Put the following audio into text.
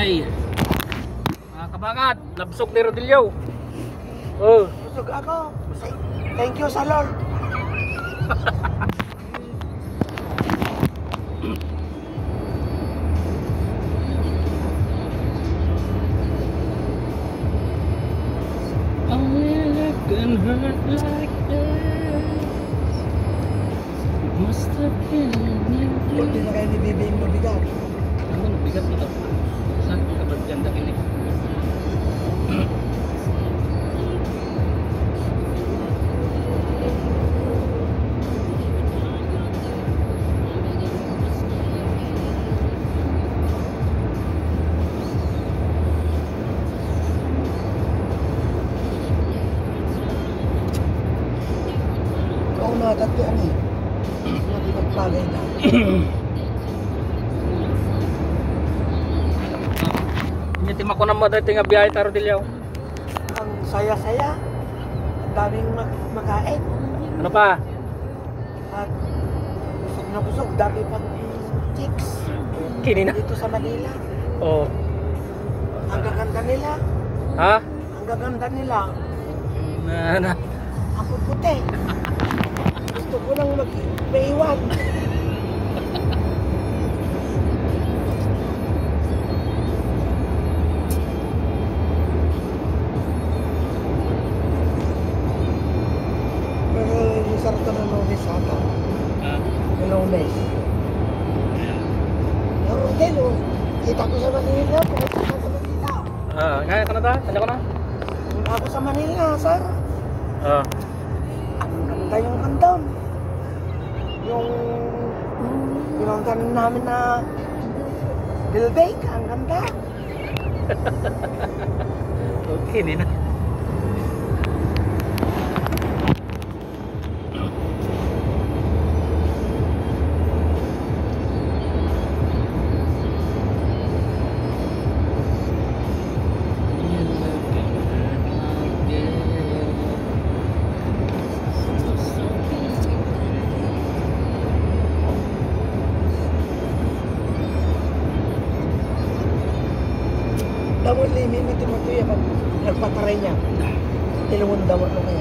Ay. Mga kabangat, labsok ni Rodilio. Oh. Busog ako. Thank you sa Lord. Only can hurt like that. It must have been Hindi na kayo ni Bibing mabigat. ano, bigat na ito. Saan ka ba ganda kini? Oo na, dati ano eh. Hindi magpagay na. Nyitim ako na mo dati nga biyahe ta Rodilio. Ang saya-saya. Ang daming makain. Ano pa? At busog na busog. Dami pang chicks. Kini na. Dito sa Manila. Oh. Ang gaganda nila. Ha? Ang gaganda nila. Na. Ako puti. Gusto ko lang mag-iwan. Pero yung sarap na Lunes ata. Lunes. Pero din, kita ko sa Manila. Pumunta ka sa Manila. Kaya ka na ta? Kanya ko na? Pumunta ako sa Manila, sir. Ang ganda yung kanton. Yung pinuntan namin na building, ang ganda. Okay, hindi na. Damon limi, may tumatuya pag nagpataray niya. Ilungon damon mo kaya.